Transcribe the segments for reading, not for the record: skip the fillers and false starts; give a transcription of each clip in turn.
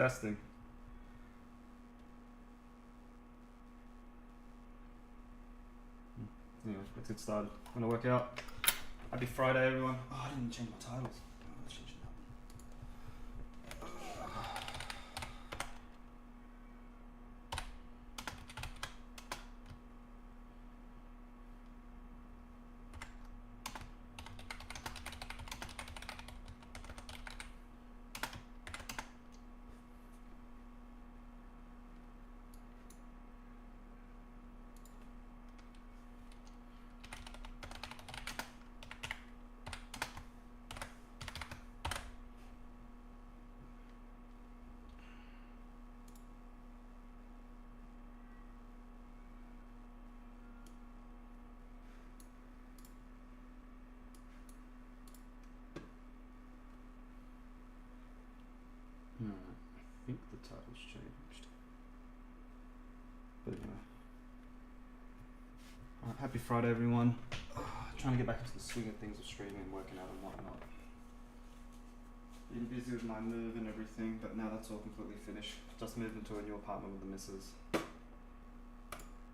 Testing. Anyway, let's get started. I'm gonna work out. Happy Friday, everyone. Oh, I didn't change my titles. Oh, let's change it now. I think the title's changed. But anyway. Alright, happy Friday, everyone. Trying to get back into the swing of things of streaming and working out and whatnot. Been busy with my move and everything, but now that's all completely finished. Just moved into a new apartment with the missus.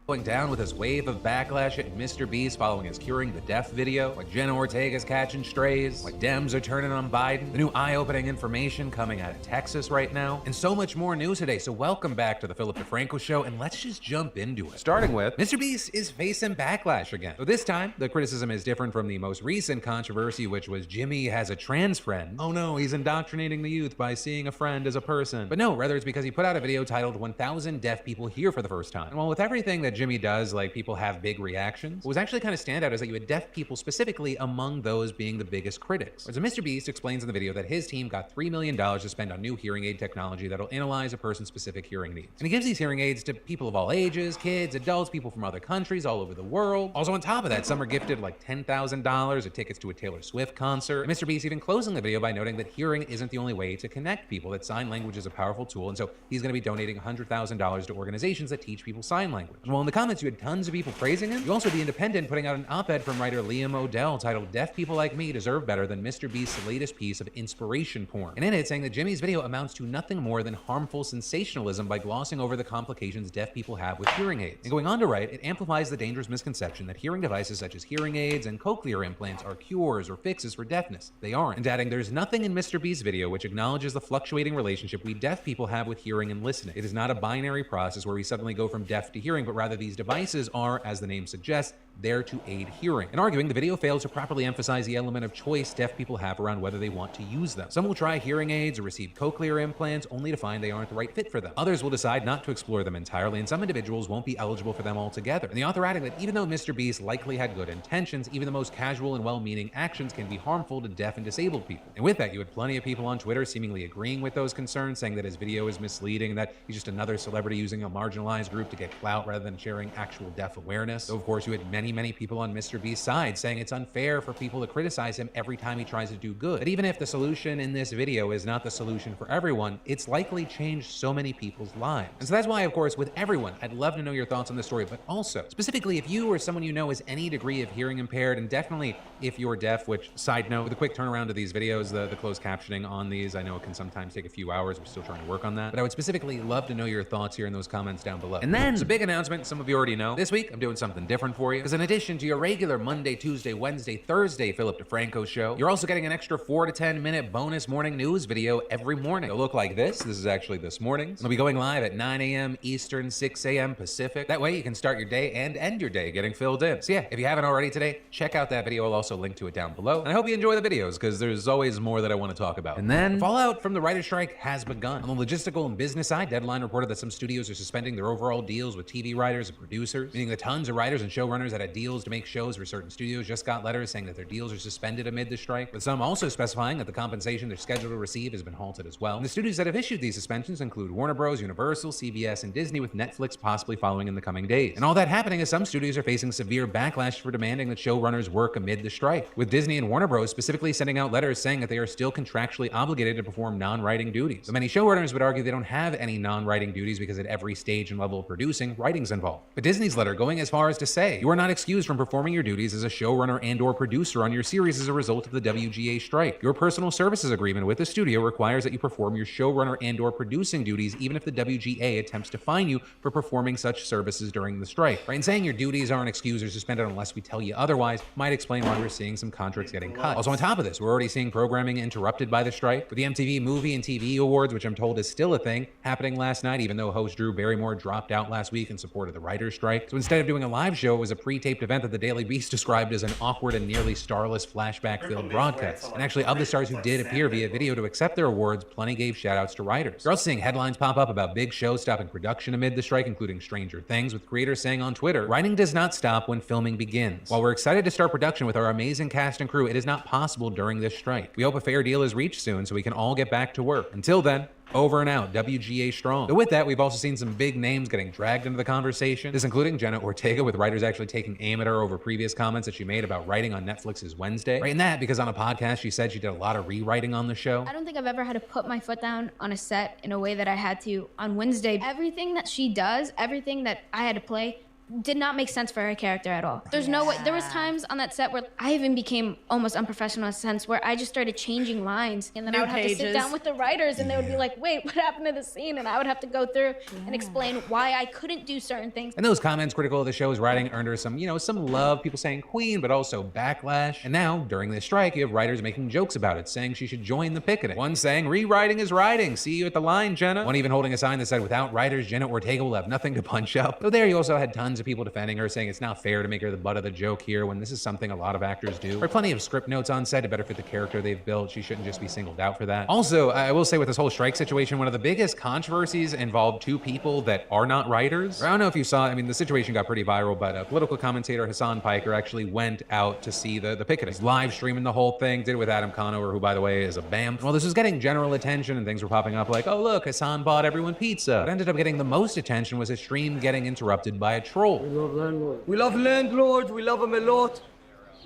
Going down with his wave of backlash at Mr. Beast following his Curing the Deaf video, like Jenna Ortega's catching strays, like Dems are turning on Biden, the new eye-opening information coming out of Texas right now, and so much more news today. So welcome back to the Philip DeFranco Show, and let's just jump into it. Starting with, Mr. Beast is facing backlash again. So this time, the criticism is different from the most recent controversy, which was Jimmy has a trans friend. Oh no, he's indoctrinating the youth by seeing a friend as a person. But no, rather it's because he put out a video titled 1,000 Deaf People Here for the First Time. And while with everything that Jimmy does, like people have big reactions, what was actually kind of standout is that you had deaf people specifically among those being the biggest critics. So Mr. Beast explains in the video that his team got $3 million to spend on new hearing aid technology that'll analyze a person's specific hearing needs. And he gives these hearing aids to people of all ages, kids, adults, people from other countries all over the world. Also on top of that, some are gifted like $10,000 or tickets to a Taylor Swift concert. And Mr. Beast even closing the video by noting that hearing isn't the only way to connect people, that sign language is a powerful tool, and so he's going to be donating $100,000 to organizations that teach people sign language. And while in the comments you had tons of people praising him, you also had The Independent putting out an op-ed from writer Liam O'Dell titled "Deaf People Like Me Deserve Better Than Mr. Beast's Latest Piece of Inspiration Porn." And in it saying that Jimmy's video amounts to nothing more than harmful sensationalism by glossing over the complications deaf people have with hearing aids. And going on to write, it amplifies the dangerous misconception that hearing devices such as hearing aids and cochlear implants are cures or fixes for deafness. They aren't. And adding, there's nothing in Mr. Beast's video which acknowledges the fluctuating relationship we deaf people have with hearing and listening. It is not a binary process where we suddenly go from deaf to hearing, but rather these devices are, as the name suggests, there to aid hearing. And arguing, the video fails to properly emphasize the element of choice deaf people have around whether they want to use them. Some will try hearing aids or receive cochlear implants only to find they aren't the right fit for them. Others will decide not to explore them entirely, and some individuals won't be eligible for them altogether. And the author adding that even though Mr. Beast likely had good intentions, even the most casual and well-meaning actions can be harmful to deaf and disabled people. And with that, you had plenty of people on Twitter seemingly agreeing with those concerns, saying that his video is misleading and that he's just another celebrity using a marginalized group to get clout rather than sharing actual deaf awareness. So of course you had many people on Mr. Beast's side saying it's unfair for people to criticize him every time he tries to do good. But even if the solution in this video is not the solution for everyone, it's likely changed so many people's lives. And so that's why, of course, with everyone, I'd love to know your thoughts on this story, but also, specifically if you or someone you know is any degree of hearing impaired, and definitely if you're deaf, which, side note, with a quick turnaround to these videos, the closed captioning on these, I know it can sometimes take a few hours. We're still trying to work on that. But I would specifically love to know your thoughts here in those comments down below. And then, it's a big announcement, some of you already know. This week, I'm doing something different for you, because in addition to your regular Monday, Tuesday, Wednesday, Thursday Philip DeFranco show, you're also getting an extra 4 to 10 minute bonus morning news video every morning. It'll look like this. This is actually this morning's. It'll be going live at 9 a.m. Eastern, 6 a.m. Pacific. That way you can start your day and end your day getting filled in. So yeah, if you haven't already today, check out that video. I'll also link to it down below. And I hope you enjoy the videos, because there's always more that I want to talk about. And then, the fallout from the writer's strike has begun. On the logistical and business side, Deadline reported that some studios are suspending their overall deals with TV writers and producers, meaning that tons of writers and showrunners that had deals to make shows for certain studios just got letters saying that their deals are suspended amid the strike, with some also specifying that the compensation they're scheduled to receive has been halted as well. And the studios that have issued these suspensions include Warner Bros., Universal, CBS, and Disney, with Netflix possibly following in the coming days. And all that happening as some studios are facing severe backlash for demanding that showrunners work amid the strike, with Disney and Warner Bros. Specifically sending out letters saying that they are still contractually obligated to perform non-writing duties. So many showrunners would argue they don't have any non-writing duties because at every stage and level of producing, writing's involved. protocol. But Disney's letter going as far as to say, you are not excused from performing your duties as a showrunner and or producer on your series as a result of the WGA strike. Your personal services agreement with the studio requires that you perform your showrunner and or producing duties even if the WGA attempts to fine you for performing such services during the strike. Right? And saying your duties aren't excused or suspended unless we tell you otherwise might explain why we're seeing some contracts getting cut. Also, on top of this, we're already seeing programming interrupted by the strike, with the MTV Movie and TV Awards, which I'm told is still a thing, happening last night, even though host Drew Barrymore dropped out last week in support of the writer's strike. So instead of doing a live show, it was a pre-taped event that the Daily Beast described as an awkward and nearly starless flashback-filled broadcast. And actually, of the stars who did appear via video to accept their awards, plenty gave shout-outs to writers. You're also seeing headlines pop up about big shows stopping production amid the strike, including Stranger Things, with creators saying on Twitter, writing does not stop when filming begins. While we're excited to start production with our amazing cast and crew, it is not possible during this strike. We hope a fair deal is reached soon so we can all get back to work. Until then, over and out, WGA strong. So with that, we've also seen some big names getting dragged into the conversation, this including Jenna Ortega, with writers actually taking aim at her over previous comments that she made about writing on Netflix's Wednesday. Right, and that because on a podcast she said she did a lot of rewriting on the show. I don't think I've ever had to put my foot down on a set in a way that I had to on Wednesday. Everything that she does, everything that I had to play, did not make sense for her character at all. There's no way. There was times on that set where I even became almost unprofessional in a sense where I just started changing lines, and then I would have to sit down with the writers and they would be like, wait, what happened to the scene? And I would have to go through and explain why I couldn't do certain things. And those comments critical of the show's writing earned her some, some love, people saying queen, but also backlash. And now, during this strike, you have writers making jokes about it, saying she should join the picketing. One saying, rewriting is writing. See you at the line, Jenna. One even holding a sign that said, without writers, Jenna Ortega will have nothing to punch up. So there you also had tons of people defending her, saying it's not fair to make her the butt of the joke here when this is something a lot of actors do. There are plenty of script notes on set to better fit the character they've built. She shouldn't just be singled out for that. Also, I will say with this whole strike situation, one of the biggest controversies involved two people that are not writers. I don't know if you saw, the situation got pretty viral, but political commentator Hassan Piker actually went out to see the picketing. He's live streaming the whole thing, did it with Adam Conover, who by the way is a BAMF. Well, this was getting general attention and things were popping up like, oh look, Hassan bought everyone pizza. What ended up getting the most attention was his stream getting interrupted by a troll. We love landlords, we love them a lot.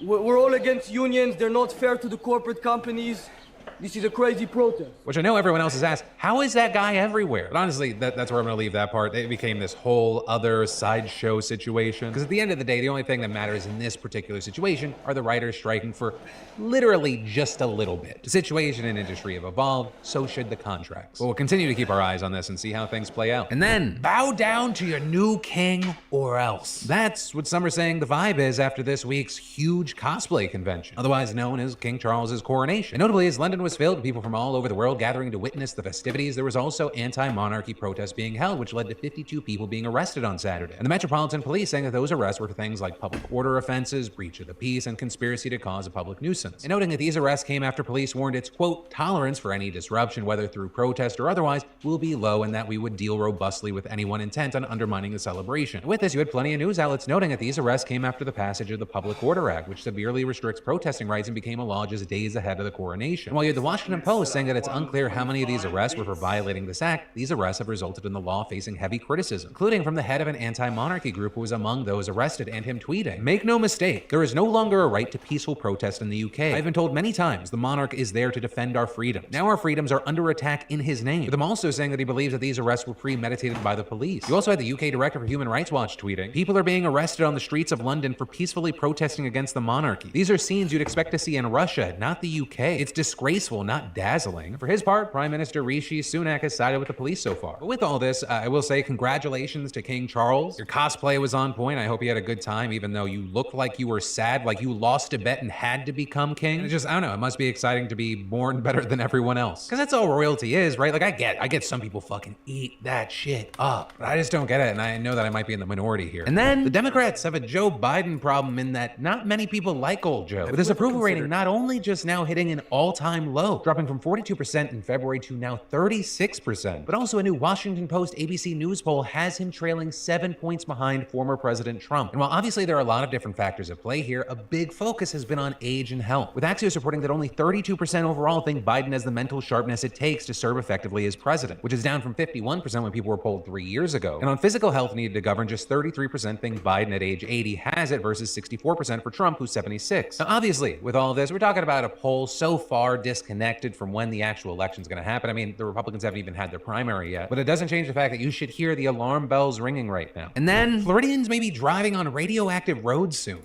We're all against unions, they're not fair to the corporate companies. This is a crazy protest. Which I know everyone else has asked, how is that guy everywhere? But honestly, that's where I'm gonna leave that part. It became this whole other sideshow situation. Because at the end of the day, the only thing that matters in this particular situation are the writers striking for literally just a little bit. The situation and industry have evolved, so should the contracts. But we'll continue to keep our eyes on this and see how things play out. And then, bow down to your new king or else. That's what some are saying the vibe is after this week's huge cosplay convention, otherwise known as King Charles's coronation. And notably, as London was filled with people from all over the world gathering to witness the festivities, there was also anti-monarchy protests being held, which led to 52 people being arrested on Saturday. And the Metropolitan Police saying that those arrests were for things like public order offenses, breach of the peace, and conspiracy to cause a public nuisance. And noting that these arrests came after police warned its, quote, tolerance for any disruption, whether through protest or otherwise, will be low and that we would deal robustly with anyone intent on undermining the celebration. And with this, you had plenty of news outlets noting that these arrests came after the passage of the Public Order Act, which severely restricts protesting rights and became a law just days ahead of the coronation. And while you had the Washington Post saying that it's unclear how many of these arrests were for violating this act, these arrests have resulted in the law facing heavy criticism, including from the head of an anti-monarchy group who was among those arrested, and him tweeting, "Make no mistake, there is no longer a right to peaceful protest in the UK. I've been told many times the monarch is there to defend our freedoms. Now our freedoms are under attack in his name." With him also saying that he believes that these arrests were premeditated by the police. You also had the UK Director for Human Rights Watch tweeting, "People are being arrested on the streets of London for peacefully protesting against the monarchy. These are scenes you'd expect to see in Russia, not the UK. It's disgraceful, not dazzling." For his part, Prime Minister Rishi Sunak has sided with the police so far. But with all this, I will say congratulations to King Charles. Your cosplay was on point. I hope you had a good time, even though you looked like you were sad, like you lost a bet and had to become king. And it just, I don't know, it must be exciting to be born better than everyone else. Because that's all royalty is, right? Like I get some people fucking eat that shit up, but I just don't get it, and I know that I might be in the minority here. And then the Democrats have a Joe Biden problem in that not many people like old Joe, with his approval rating not only just now hitting an all-time low, dropping from 42% in February to now 36%, but also a new Washington Post ABC News poll has him trailing 7 points behind former President Trump. And while obviously there are a lot of different factors at play here, a big focus has been on age and health, with Axios reporting that only 32% overall think Biden has the mental sharpness it takes to serve effectively as president, which is down from 51% when people were polled 3 years ago. And on physical health needed to govern, just 33% think Biden at age 80 has it versus 64% for Trump, who's 76. Now obviously, with all of this, we're talking about a poll so far disconnected from when the actual election's going to happen. I mean, the Republicans haven't even had their primary yet, but it doesn't change the fact that you should hear the alarm bells ringing right now. And then Floridians may be driving on radioactive roads soon.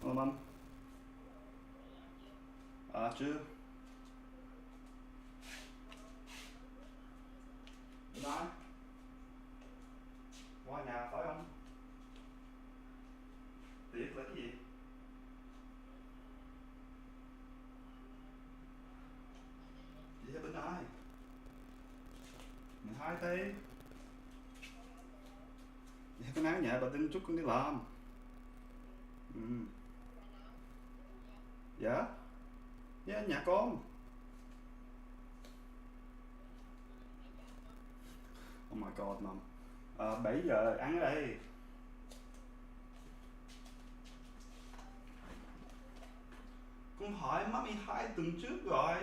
Hello, Mum. Archer. Bye. Qua nhà phải không? Tiếc là cái gì? Chị ở bên ai? 12 tỷ. Vậy cái áo nhà bà tin chút con đi làm. Dạ. Dạ, nhà con. Oh my god, Mum. 7 giờ ăn ở đây. Con hỏi mummy 2 tuần trước rồi.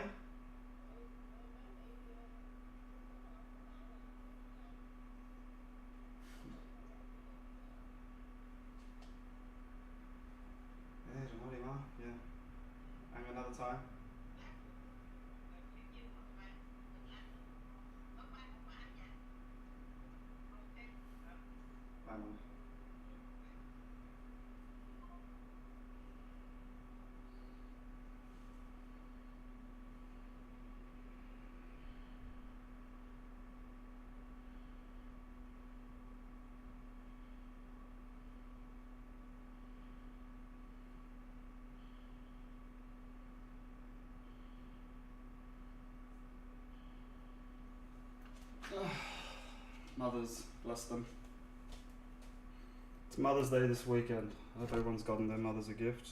Yeah, đừng nói đi má. Yeah. Ăn another time. Bye, Mum. Mothers, bless them. It's Mother's Day this weekend. I hope everyone's gotten their mothers a gift.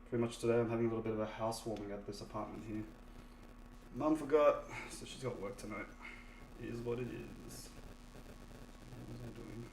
Pretty much today I'm having a little bit of a housewarming at this apartment here. Mum forgot, so she's got work tonight. It is what it is. What was I doing?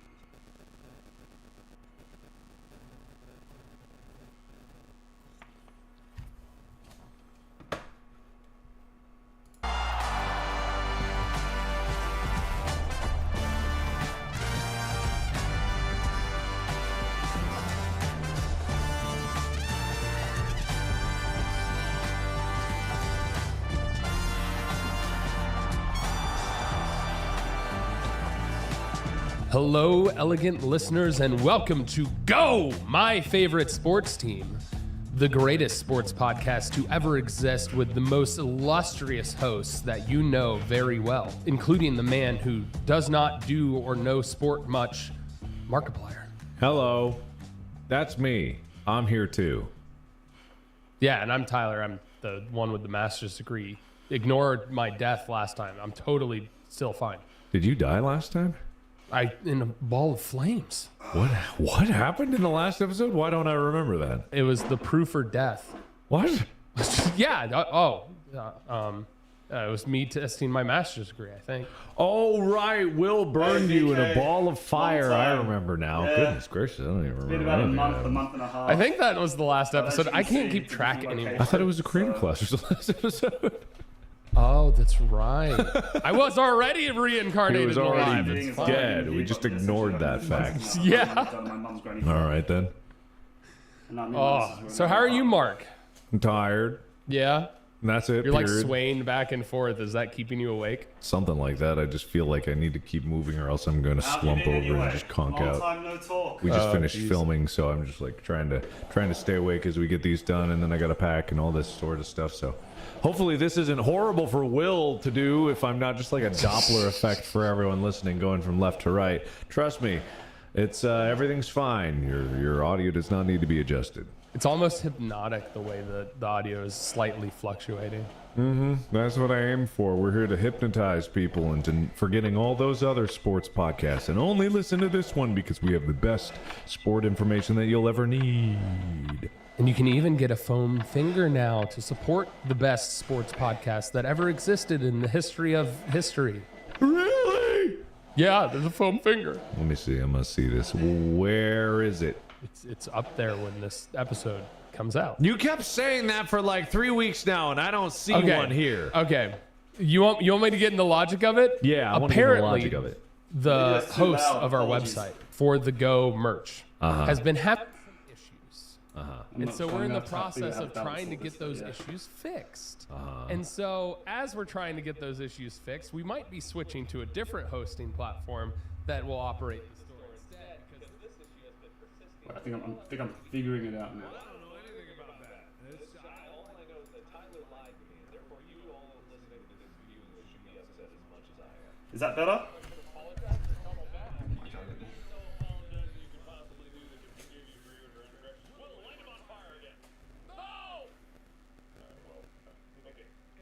Hello, elegant listeners, and welcome to Go, my favorite sports team, the greatest sports podcast to ever exist with the most illustrious hosts that you know very well, including the man who does not do or know sport much, Markiplier. Hello, that's me. I'm here too. Yeah, and I'm Tyler. I'm the one with the master's degree. Ignore my death last time. I'm totally still fine. Did you die last time? In a ball of flames. What happened in the last episode? Why don't I remember that? It was the proof or death. What? Yeah. It was me testing my master's degree, I think. Oh, right. Will burned you in a ball of fire. I time. remember now. Yeah. Goodness gracious. I don't even It's remember. been about a anything. month and a half. I think that was the last episode. as you I can can't see, keep track it's in anymore. I thought it was a creative class or the last episode. Oh, that's right. I was already reincarnated He was alive. already It's fine. dead. We just ignored that fact. Yeah. All right, then. Oh, so how are you, Mark? I'm tired. Yeah? That's it. You're like period. swaying back and forth. Is that keeping you awake? Something like that. I just feel like I need to keep moving or else I'm going to slump over and just conk out. Time, no talk. We just Oh, finished geez. filming, so I'm just like trying to stay awake as we get these done, and then I got to pack and all this sort of stuff. So hopefully this isn't horrible for Will to do if I'm not just like a Doppler effect for everyone listening, going from left to right. Trust me, it's everything's fine. Your audio does not need to be adjusted. It's almost hypnotic the way that the audio is slightly fluctuating. That's what I aim for. We're here to hypnotize people into forgetting all those other sports podcasts and only listen to this one because we have the best sport information that you'll ever need. And you can even get a foam finger now to support the best sports podcast that ever existed in the history of history. Really? Yeah, there's a foam finger. Let me see. I must see this. Where is it? It's up there when this episode comes out. You kept saying that for like 3 weeks now, and I don't see one here. Okay. You want me to get in the logic of it? Yeah, I want to get the Apparently, logic of it. the Maybe that's too host loud. of our Apologies. website for the Go merch has been having some issues. I'm And not so trying we're in the to figure out process how of to balance trying to all get this, those but yeah. issues fixed. And so as we're trying to get those issues fixed, we might be switching to a different hosting platform that will operate the store instead because this issue has been persisting. I think I'm figuring it out now. Is that better?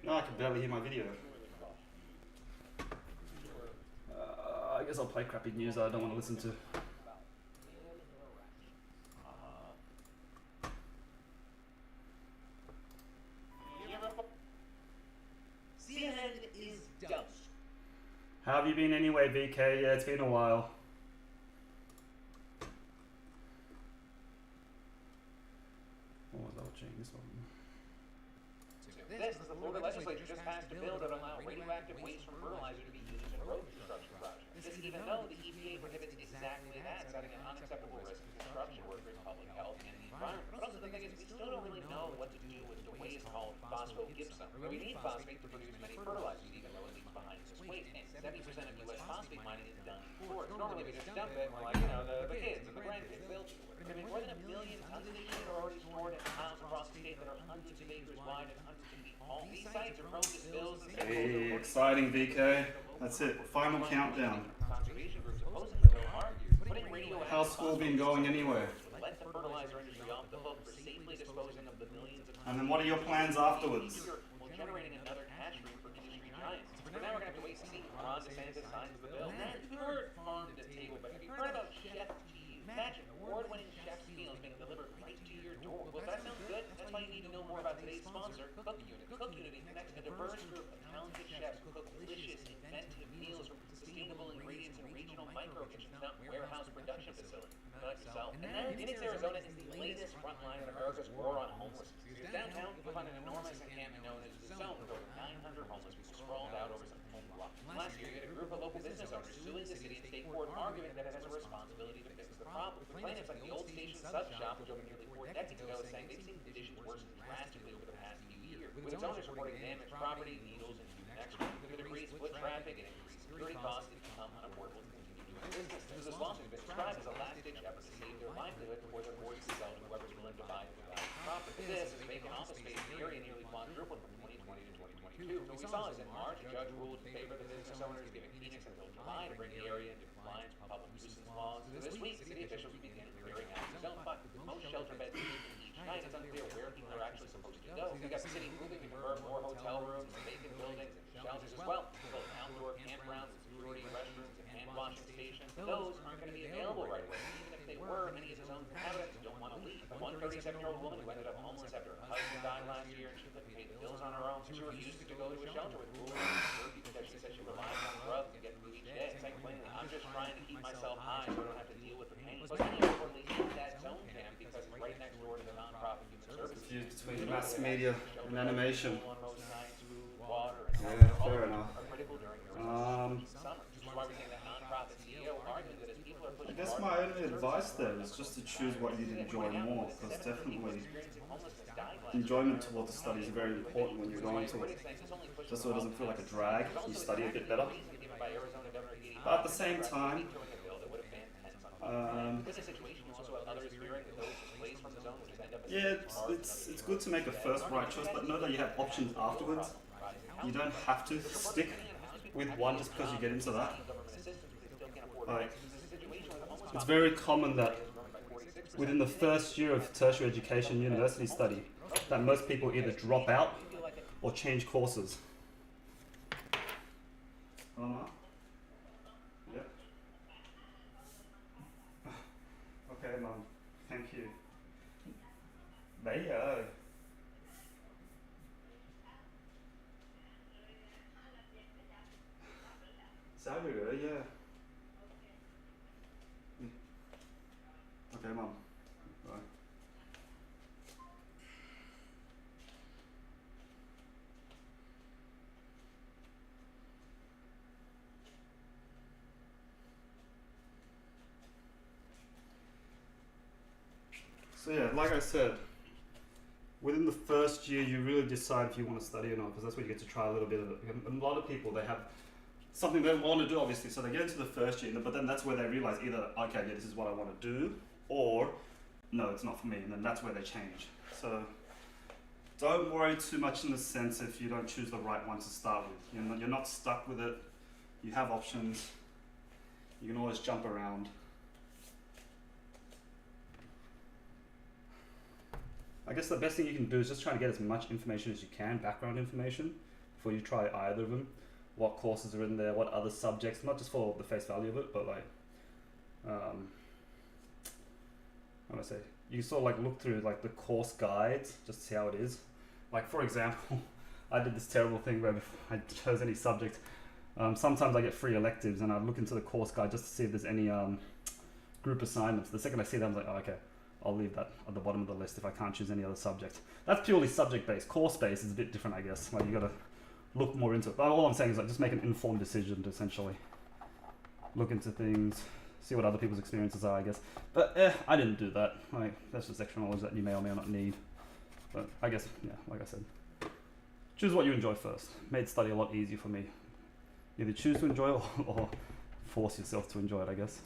No, I can barely hear my video. I guess I'll play crappy news that I don't want to listen to. CNN is dumb. How have you been anyway, VK? Yeah, it's been a while. What was I watching? This one. This is the Florida legislature just passed a bill that allow radioactive waste from fertilizer to be used in road construction projects. This even though the EPA prohibits exactly that, setting an unacceptable risk to construction workers, public health, and the environment. But also the thing is, we still don't really know what to do with the waste called phosphogypsum. We need phosphate to produce many fertilizers, even though it leaves behind this waste. And 70% of U.S. phosphate mining is done in forests. Normally we just dump it, and we're like, the kids and the grandkids, they'll do it. I mean, more than 1 million tons of this shit are already stored in piles across the state that are hundreds of acres wide and hundreds of feet tall. These sites are prone to spills and Hey, exciting, VK. That's it. Final countdown. conservation groups opposing the bill argue putting radioactive How's school been going anyway? let the fertilizer industry off the hook for safely disposing of the millions of And then what are your plans afterwards? while generating another cash stream for industry giants. But now we're going to have to wait and see. Ron DeSantis signs the bill. Matt, you heard on the table, but have you heard about Chef Cheese? Imagine award-winning chef's meals being delivered right to your door. Well, if that sounds good, that's why you need to know more about today's sponsor, Cook Unit. Cook Unity connects a diverse group of talented chefs who cook delicious, inventive meals from sustainable ingredients in regional micro kitchens, not warehouse production facilities. Not yourself. And then Phoenix, Arizona is the latest front line in America's war on homelessness. Because downtown, you'll find an enormous encampment known as the Zone with over 900 homeless people sprawled out over some home blocks. Last year, you had a group of local business owners suing the city and state court, arguing that it has a responsibility to fix the problem. The plaintiffs, like the old station sub shop, which opened nearly 4 decades ago, is saying they've seen conditions worsen drastically over the past few years, with its owners reporting damaged property, needles, and human extra. With increased foot traffic and increased security costs, it's become unaffordable to continue doing business. This lawsuit has been described as a last-ditch effort to save their livelihood before their boards to sell to whoever's willing to buy the valuable property. This is vacant office space in the area nearly quadrupled from 2020 to 2022. So what we saw is in March, a judge ruled in favor of the business owners, giving Phoenix until July to bring the area into compliance with public nuisance laws. So this week, city officials began clearing out the zone, but with most shelter beds each night, it's unclear where people are actually supposed to go. We've got the city moving to convert more hotel rooms, vacant buildings, and shelters as well. Built outdoor campgrounds, security, restrooms, and hand washing stations. Those aren't going to be available right away. Even if they were, many of the zone inhabitants don't want to leave. One 37-year-old woman who ended up homeless after her husband died last year and she couldn't pay the bills on her own, so she refused to go to a shelter with rules and security because she said she relied on drugs to get through each day. It's like complaining, I'm just trying to keep myself high so I don't have to deal with the pain. But many importantly, in that zone camp because it's right next door to the nonprofit human services. Confused between mass media and animation. On most nights, food, water, and Yeah, fair enough. are critical during the summer. Which is why we're seeing that nonprofit CEO arguing that as people are I pushing guess my only advice there is just to choose what you enjoy more, because definitely enjoyment towards the study is very important when you're going to it. Just so it doesn't feel like a drag, you study a bit better. But at the same time, yeah, it's good to make a first right choice, but know that you have options afterwards. You don't have to stick with one just because you get into that. Like, it's very common that within the first year of tertiary education university study, that most people either drop out or change courses. Yeah. Okay, Mum. Thank you. Bye. Saturday, yeah. Okay, Mum. Bye. So yeah, like I said, within the first year, you really decide if you want to study or not, because that's where you get to try a little bit of it. And a lot of people, they have something they want to do, obviously, so they get into the first year, but then that's where they realize either, okay, yeah, this is what I want to do, or no, it's not for me, and then that's where they change. So don't worry too much in the sense if you don't choose the right one to start with. You're not stuck with it. You have options. You can always jump around. I guess the best thing you can do is just try to get as much information as you can, background information, before you try either of them. What courses are in there, what other subjects, not just for the face value of it, but like, how do I say, you sort of like look through like the course guides, just to see how it is. Like for example, I did this terrible thing where before I chose any subject, sometimes I get free electives and I look into the course guide just to see if there's any group assignments. The second I see that, I'm like, oh, okay, I'll leave that at the bottom of the list if I can't choose any other subject. That's purely subject-based. Course-based is a bit different, I guess. Like you gotta look more into it. But all I'm saying is like just make an informed decision to essentially look into things, see what other people's experiences are, I guess. But I didn't do that. Like that's just extra knowledge that you may or may not need. But I guess, yeah, like I said, choose what you enjoy first. Made study a lot easier for me. Either choose to enjoy it or force yourself to enjoy it, I guess.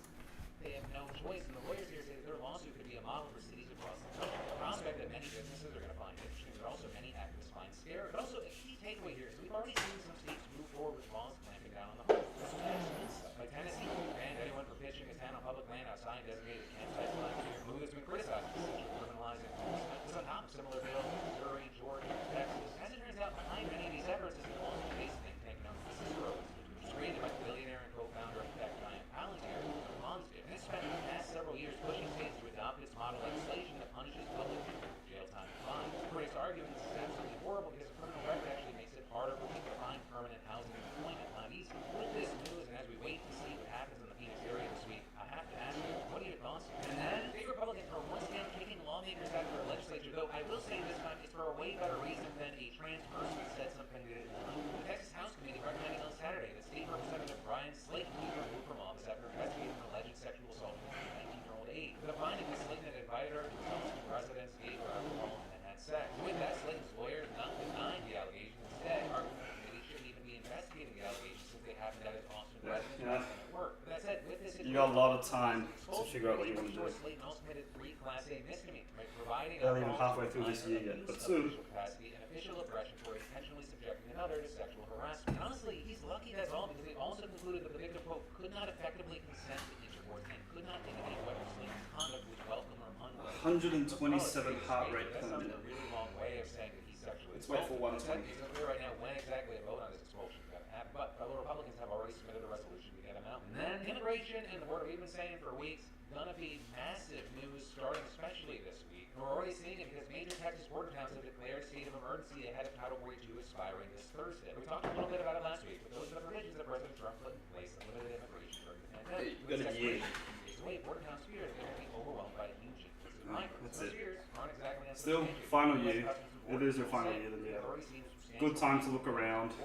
They have no choice, and the lawyers here say that their lawsuit could be a model for cities across the country. A prospect that many businesses are going to find interesting, but also many activists find scary. But also, a key takeaway here is we've already seen some states move forward with laws clamping down on the homeless. This is excellent stuff. Like Tennessee banned anyone from pitching his tent on public land outside designated campsites last year. A move that's been criticized for criminalizing homelessness. This on top of similar bills in Missouri, Georgia, Texas. As it turns out, behind many of these efforts is the Boston-based think tank known as the Chiro, which was created by the billionaire and co-founder of tech giant Palantir, Monster. And it's spent the past several years pushing states to adopt its model legislation that punishes public people with jail time and fines. Critics argue this is absolutely horrible because a criminal record actually makes it harder for people to find permanent housing and employment. Not easy. With this news, and as we wait to see what happens in the Phoenix area this week, I have to ask you, what are your thoughts? And then, big Republicans are once again kicking lawmakers out of their legislature, though I will say this time it's for a way better reason than a trans person said something they didn't know. The Texas House Committee recommended on Saturday that State Representative Brian Slayton be removed from office after investigating an alleged sexual assault of a 19-year-old aide. The finding was Slayton had invited her to his home residence, gave her alcohol, and had sex. With that, Slayton's lawyer did not deny the allegations. Instead, arguing that the committee shouldn't even be investigating the allegations since they happened at his Austin residence rather than at work. But that said, with this You got a lot of time to figure out what you want to do. Slayton also committed 3 Class A misdemeanors, providing Not even halfway through this year yet, but soon. capacity and official aggression for intentionally subjecting another to sexual harassment. And honestly, he's lucky that's all because they also concluded that the victim, quote, could not effectively consent to intercourse and could not indicate whether Slayton's conduct was welcome or unwelcome. 127 heart rate per That's minute. a really long way of saying that he's sexually Let's wait for 120. It's unclear right now when exactly a vote on this expulsion is going to happen, but fellow Republicans have already submitted a resolution to get him out. And then immigration and the border, we've been saying for weeks, gonna be massive news starting especially this week. And we're already seeing it because major Texas border towns have declared a state of emergency ahead of Title 42 expiring this Thursday. We talked a little bit about it last week, but those are the provisions that President Trump put in place that limited immigration during the pandemic. Hey, you got a year. Wait, border towns fear they're going to be overwhelmed by huge influxes of migrants. That's Those it. fears aren't exactly Still, final year. It is your final year, then yeah. Good time to look around.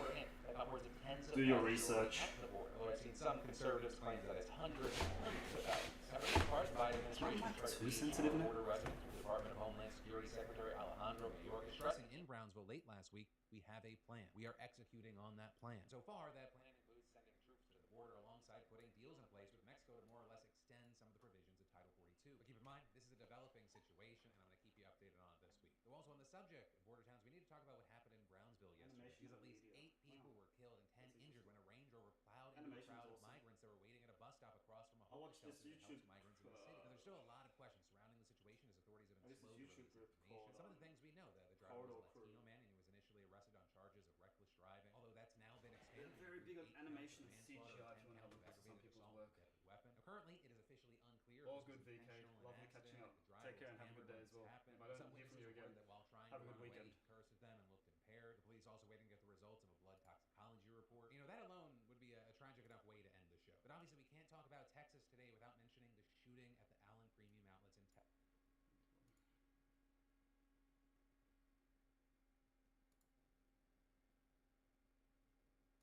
Do your research. Although I've seen some conservatives claim that it's hundreds and hundreds of thousands. However, part of the Biden administration is trying to Too sensitive now? border residents. The Department of Homeland Security Secretary Alejandro Mayorkas is stressing In Brownsville late last week, we have a plan. We are executing on that plan. So far, that plan includes sending troops to the border alongside putting deals in place with Mexico to more or less extend some of the provisions of Title 42. But keep in mind, this is a developing situation, and I'm going to keep you updated on it this week. Though also on the subject of border towns, we need to talk about what happened in Brownsville yesterday. Because at least 8 people were killed and 10 injured when a Range Rover plowed into a crowd of migrants that were waiting at a bus stop across from a I homeless watched this shelter that YouTube, helps migrants in the city. Now, there's still a lot of questions surrounding the situation as authorities have been This is slow to YouTube release group information. called, Some of the things we know, that the driver was a Corridor Latino man and he was initially arrested on charges of reckless driving, although that's now been expanded. They're very big on to 8 counts animation of and manslaughter CGI if and you 10 want to have a counts look of at some aggravated people's assault work. with a deadly weapon. Now, currently, it is officially unclear if All this good, was VK. intentional, an Lovely catching accident, up. the driver Take care was and have a good hammered day when as this well. happened. If I don't Some hear from witnesses you again, reported that while trying have to a run good away, weekend. he cursed at them and looked impaired. The police also waiting to get the results of a blood toxicology report. You know, that alone would be a tragic enough way to end the show. But obviously, we can't talk about Texas today without mentioning the shooting at the Allen Premium Outlets in Texas.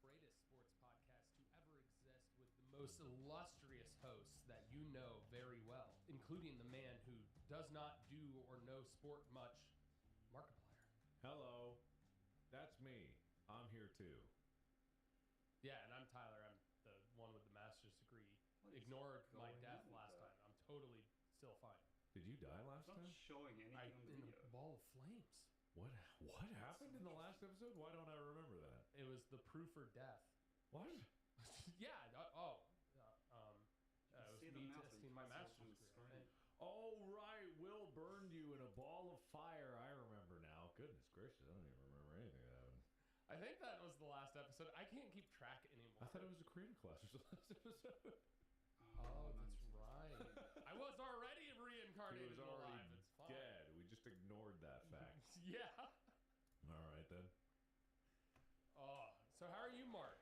Greatest sports podcast to ever exist with the most illustrious hosts that you know very well, including the man who does not do or know sport much, Markiplier. Hello. That's me. I'm here too. Yeah, and I'm Tyler. I'm the one with the master's degree. Ignored my death last time. I'm totally still fine. Did you die last It's time? not showing anything on the In video. a ball of flames. What happened in the last episode? Why don't I remember that? It was the proof or death. What? Yeah. It was see the me mouse when testing you my press it master's on the degree. screen. Oh, right. Will burned you in a ball of fire. I remember now. Goodness gracious. I don't even remember anything that happened. I think that was the last episode. I can't keep track anymore. I thought it was a Korean class was the last episode. Oh, that's right. I was already reincarnated He was alive. already It's fine. dead. We just ignored that fact. Yeah. All right, then. Oh, so how are you, Mark?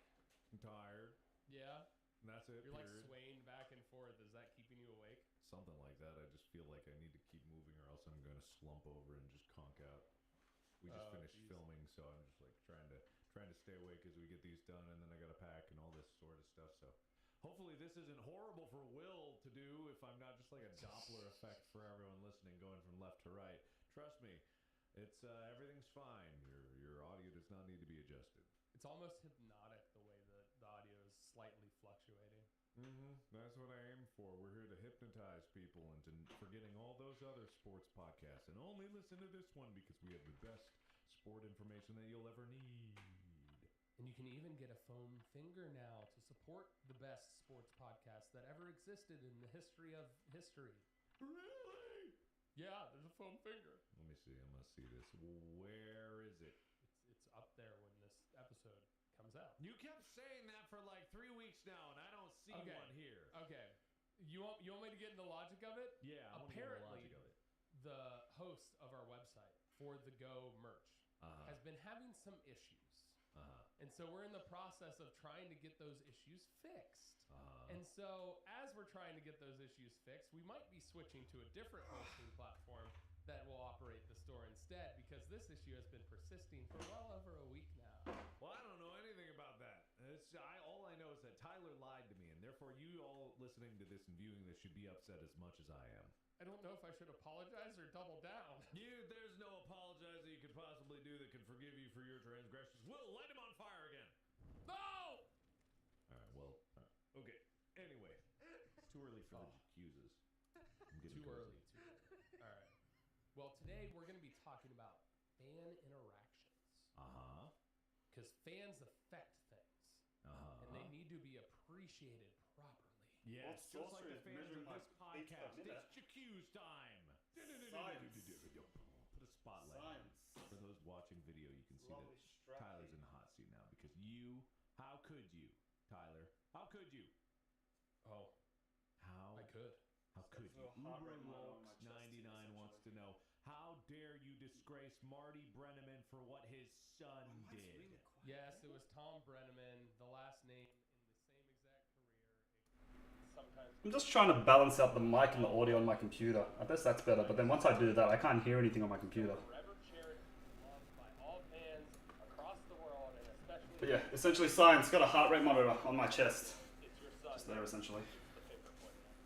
I'm tired. Yeah. And that's it. You're like period. swaying back and forth. Is that keeping you awake? Something like that. I just feel like I need to keep moving or else I'm going to slump over and just conk out. We just finished filming, so I'm just like trying to stay awake as we get these done, and then I got to pack and all this sort of stuff. So hopefully this isn't horrible for Will to do if I'm not just like a Doppler effect for everyone listening going from left to right. Trust me, it's everything's fine. Your audio does not need to be adjusted. It's almost hypnotic the way that the audio is slightly fluctuating. Mm-hmm. That's what I aim for. We're here to hypnotize people into forgetting all those other sports podcasts and only listen to this one because we have the best sport information that you'll ever need. And you can even get a foam finger now to support the best sports podcast that ever existed in the history of history. Really? Yeah, there's a foam finger. Let me see. I'm gonna see this. Where is it? It's up there when this episode comes out. You kept saying that for like 3 weeks now, and I don't see one here. Okay. You want me to get into the logic of it? Yeah, I wanna get into the apparently logic of it. the host of our website for the Go merch has been having some issues. And so we're in the process of trying to get those issues fixed. And so as we're trying to get those issues fixed, we might be switching to a different hosting platform that will operate the store instead, because this issue has been persisting for well over a week now. Well, I don't know anything about that. All I know is that Tyler lied to me, and therefore you all listening to this and viewing this should be upset as much as I am. I don't know if I should apologize or double down. There's no apologize that you could possibly do that can forgive you for your transgressions. Will, light him on fire again. No! All right, well, okay. Anyway, it's too early for the accuses. I'm getting Too cozy. early. All right. Well, today we're going to be talking about fan interactions. Because fans affect things. And they need to be appreciated properly. Yes, Well, just like the sorcery is fans of measuring this by beats per podcast. minute. It's Jacu's time. Science. Put a spotlight. Science. For those watching video, you can see Lovely that strategy. Tyler's in the hot seat now because how could you, Tyler? How could you? Oh, How I could. How could Got you? a heart Uber rate monitor on my Lux chest, 99 wants to know, how dare you disgrace Marty Brenneman for what his son Mine's did? really quiet. Yes, it was Tom Brenneman, the last name in the same exact career. Sometimes I'm just trying to balance out the mic and the audio on my computer. I guess that's better, but then once I do that, I can't hear anything on my computer. forever cherished and loved by all fans across the world, and especially But yeah, essentially science. Got a heart rate monitor on my chest. it's your son. Just there, essentially. The finger pointing at.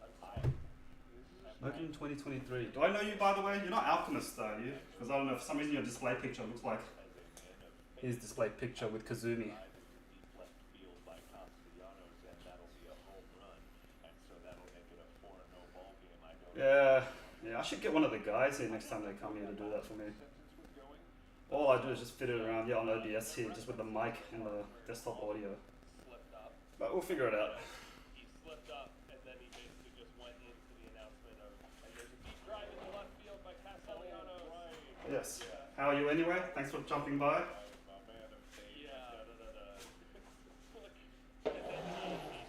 I'm tired. Open 2023. Do I know you, by the way? You're not Alchemist, are you? Because I don't know, for some reason your display picture looks like his display picture with Kazumi. Left field by Castellanos, and that'll be a home run, and so that'll make it a 4-0 ball game. I don't Yeah, I should get one of the guys here next time they come here to do that for me. Simpsons was going. All I do is just fit it around, on OBS here, just with the mic and the desktop audio. Slipped up. But we'll figure it out. He slipped up, and then he basically just went into the announcement of, and there's a deep drive in the left field by Castellanos. Yes. How are you anyway? Thanks for jumping by. My man of fame. Yeah. And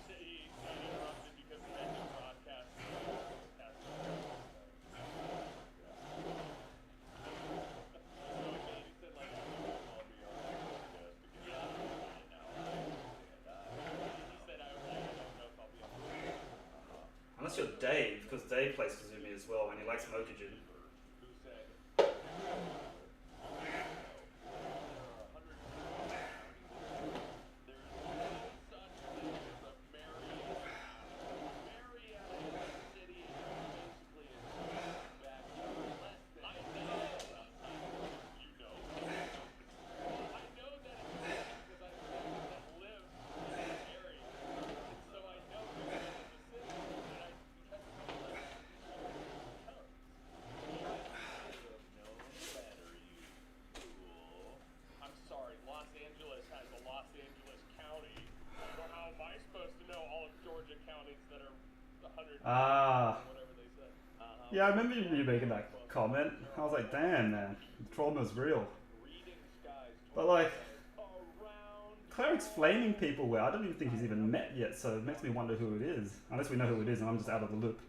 then he interrupted because he had to broadcast. He said, like, I'll be on podcast again. yeah. He said, I don't know if I'll be able to. Unless you're Dave, because Dave plays Kazumi as well, and he likes Mokujin. Who said? Yeah, I remember you making that comment. I was like, damn, man, the trauma's real. But like, Cleric's flaming people where I don't even think he's even met yet, so it makes me wonder who it is. Unless we know who it is and I'm just out of the loop.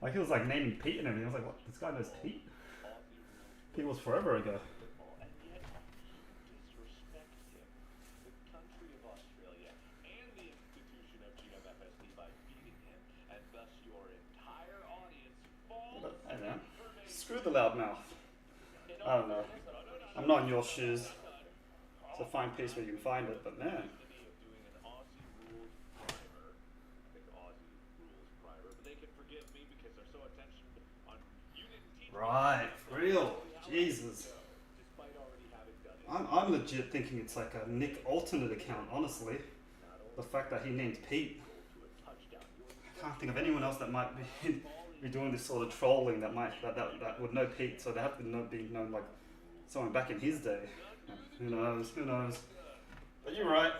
Like, he was like naming Pete and everything. I was like, what? This guy knows Pete? Pete was forever ago. Hey man, screw the loudmouth. I don't know. I'm not in your shoes. It's a fine piece where you can find it, but man. Right, for real. Jesus. I'm legit thinking it's like a Nick alternate account, honestly. The fact that he named Pete. I can't think of anyone else that might be doing this sort of trolling that would know Pete, so they have to be known like someone back in his day. Who knows? Who knows? But you're right.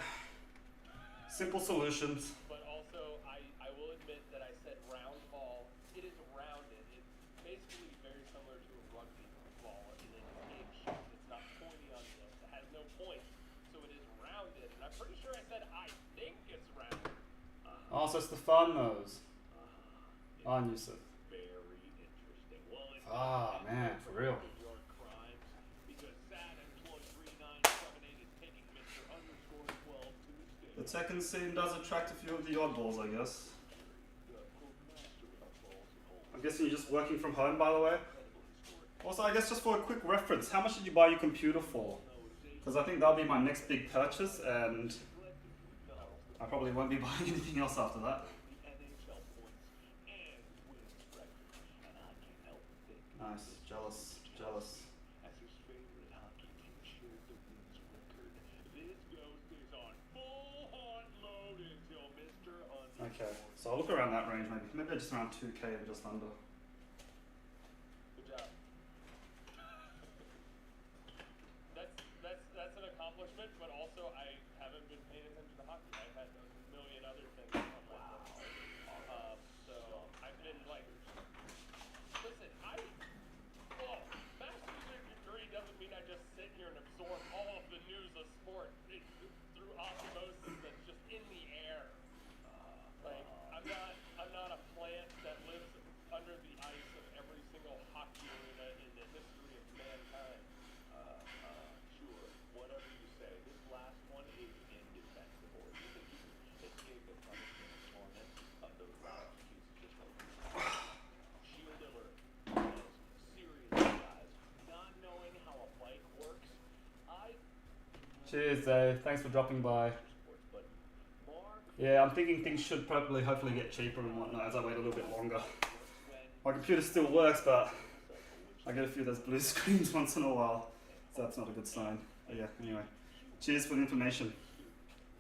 Simple solutions. But also, I will admit that I said round ball. It is rounded. It's basically very similar to a rugby ball in an escape shot. It's not pointy on the end. It has no point, so it is rounded. And I'm pretty sure I said I think it's rounded. Oh, so Stefan knows. On Yusuf. Very interesting. Well, Ah, man, for real. The Tekken scene does attract a few of the oddballs, I guess. I'm guessing you're just working from home, by the way. Also, I guess just for a quick reference, how much did you buy your computer for? Because I think that'll be my next big purchase, and I probably won't be buying anything else after that. Nice, jealous, jealous. Okay, so I'll look around that range maybe. Maybe just around 2k or just under. Good job. That's an accomplishment, but also I haven't been paying attention to hockey. I've had a million other things on my list. So I've been like, listen, master's degree doesn't mean I just sit here and absorb all of the news of sport through osmosis that's just in the air. Like, I'm not a plant that lives under the ice of every single hockey arena in the history of mankind. Sure, whatever you say. This last one is indefensible. You think you can escape the punishment and torment of those last pieces of shield alert. Seriously, guys, not knowing how a bike works, Cheers, Dave. Thanks for dropping by. Yeah, I'm thinking things should probably hopefully get cheaper and whatnot as I wait a little bit longer. My computer still works, but I get a few of those blue screens once in a while, so that's not a good sign. But yeah, anyway. Cheers for the information.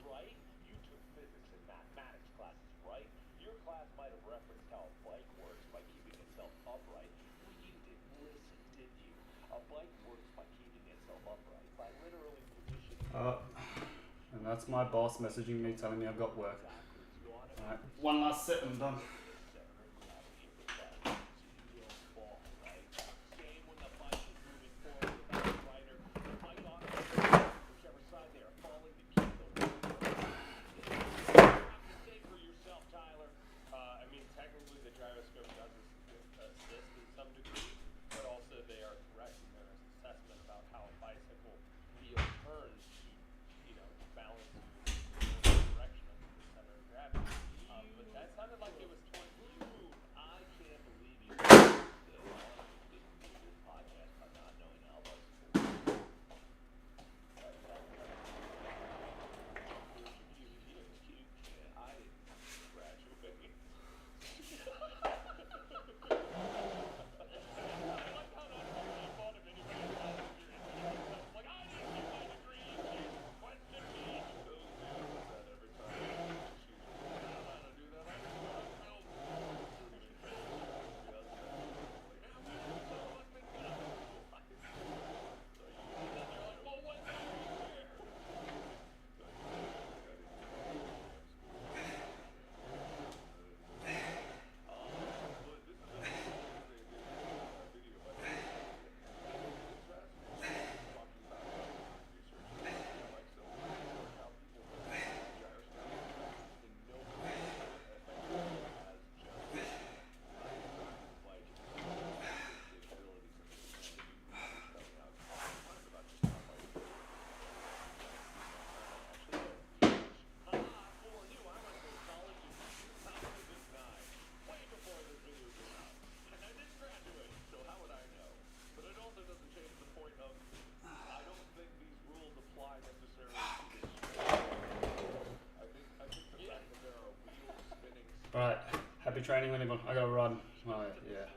Right? You took physics and mathematics classes, right? Your class might have referenced how a bike works by keeping itself upright. Well, you didn't listen, did you? A bike works by keeping itself upright, by literally positioning And that's my boss messaging me telling me I've got work. Alright, one last set and I'm done. Alright, happy training, anyone? I gotta run. Alright, yeah.